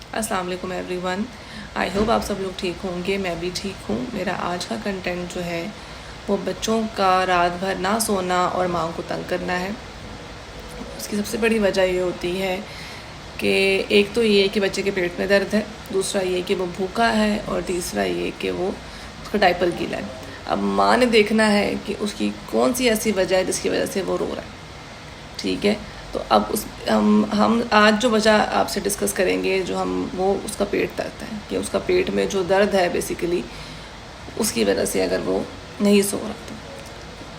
अस्सलाम वालेकुम everyone. I hope आप सब लोग ठीक होंगे, मैं भी ठीक हूँ। मेरा आज का कंटेंट जो है वो बच्चों का रात भर ना सोना और माँ को तंग करना है। उसकी सबसे बड़ी वजह ये होती है कि एक तो ये कि बच्चे के पेट में दर्द है, दूसरा ये कि वो भूखा है, और तीसरा ये कि वो उसका डायपर गीला है। अब माँ ने देखना है कि उसकी कौन सी ऐसी वजह है जिसकी वजह से वो रो रहा है। ठीक है, तो अब उस हम आज जो वजह आपसे डिस्कस करेंगे, जो हम वो उसका पेट दर्द है, कि उसका पेट में जो दर्द है बेसिकली उसकी वजह से अगर वो नहीं सो रहा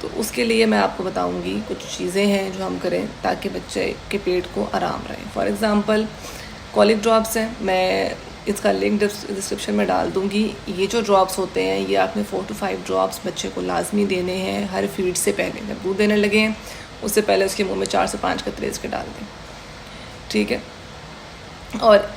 तो उसके लिए मैं आपको बताऊंगी कुछ चीज़ें हैं जो हम करें ताकि बच्चे के पेट को आराम रहे। फॉर एग्ज़ाम्पल कॉलिक ड्रॉप्स हैं, मैं इसका लिंक डिस्क्रिप्शन में डाल दूँगी। ये जो ड्रॉप्स होते हैं ये आपने 4 to 5 ड्रॉप्स बच्चे को लाजमी देने हैं हर फीड से पहले। जब दूध देने लगे हैं उससे पहले उसके मुंह में 4 से 5 कतरे इसके डाल दें। ठीक है, और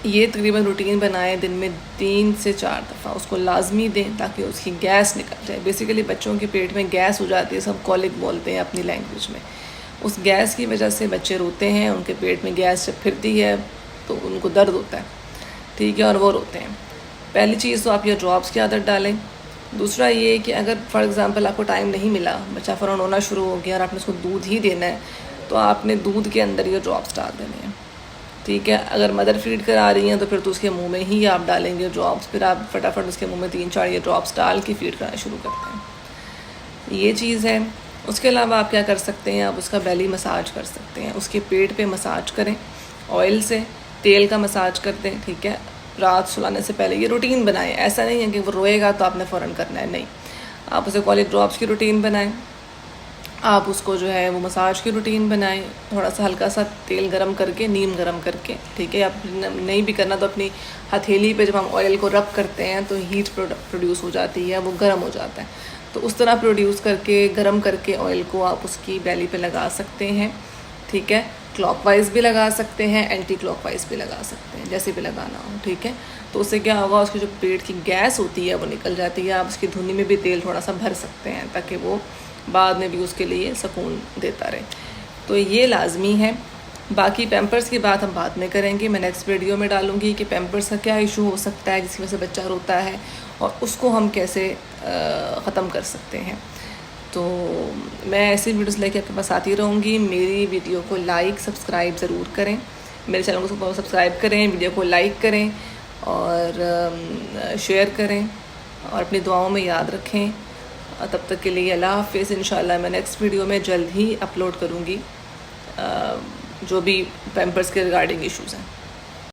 ये तकरीबन रूटीन बनाएं, दिन में 3 से 4 दफ़ा उसको लाजमी दें ताकि उसकी गैस निकल जाए। बेसिकली बच्चों के पेट में गैस हो जाती है, सब कॉलिक बोलते हैं अपनी लैंग्वेज में। उस गैस की वजह से बच्चे रोते हैं, उनके पेट में गैस जब फिरती है तो उनको दर्द होता है। ठीक है, और वो रोते हैं। पहली चीज़ तो आप ये ड्रॉप्स की आदत डालें। दूसरा ये कि अगर फॉर एग्ज़ाम्पल आपको टाइम नहीं मिला, बच्चा फ़ौरन रोना शुरू हो गया और आपने उसको दूध ही देना है, तो आपने दूध के अंदर ये ड्रॉप्स डाल देने हैं। ठीक है, अगर मदर फीड करा रही हैं तो फिर तो उसके मुंह में ही आप डालेंगे ड्रॉप्स, फिर आप फटाफट उसके मुंह में 3-4 ये ड्रॉप्स डाल के फीड कराना शुरू करते हैं। ये चीज़ है। उसके अलावा आप क्या कर सकते हैं, आप उसका बेली मसाज कर सकते हैं। उसके पेट पे मसाज करें ऑयल से, तेल का मसाज कर दें। ठीक है, रात सुलाने से पहले ये रूटीन बनाएं। ऐसा नहीं है कि वो रोएगा तो आपने फ़ौरन करना है, नहीं। आप उसे कॉलिक ड्रॉप्स की रूटीन बनाएं, आप उसको जो है वो मसाज की रूटीन बनाएं। थोड़ा सा हल्का सा तेल गरम करके, नीम गरम करके, ठीक है। आप नहीं भी करना तो अपनी हथेली पे जब हम ऑयल को रब करते हैं तो हीट प्रोड्यूस हो जाती है, वो गर्म हो जाता है। तो उस तरह प्रोड्यूस करके, गरम करके ऑयल को आप उसकी बेली पे लगा सकते हैं। ठीक है, क्लॉकवाइज भी लगा सकते हैं, एंटी क्लॉकवाइज भी लगा सकते हैं, जैसे भी लगाना हो। ठीक है, तो उससे क्या होगा, उसकी जो पेट की गैस होती है वो निकल जाती है। आप उसकी धुनी में भी तेल थोड़ा सा भर सकते हैं ताकि वो बाद में भी उसके लिए सुकून देता रहे। तो ये लाजमी है। बाकी पैम्पर्स की बात हम बाद में करेंगे, मैं नेक्स्ट वीडियो में डालूँगी कि पैम्पर्स का क्या इशू हो सकता है जिसकी वजह से बच्चा रोता है और उसको हम कैसे ख़त्म कर सकते हैं। तो मैं ऐसी वीडियोस लेके आपके पास आती रहूँगी। मेरी वीडियो को लाइक सब्सक्राइब ज़रूर करें, मेरे चैनल को सब्सक्राइब करें, वीडियो को लाइक करें और शेयर करें और अपनी दुआओं में याद रखें। तब तक के लिए अल्लाह हाफ़िज़। इंशाल्लाह मैं नेक्स्ट वीडियो में जल्द ही अपलोड करूँगी जो भी पैम्पर्स के रिगार्डिंग इश्यूज़ हैं।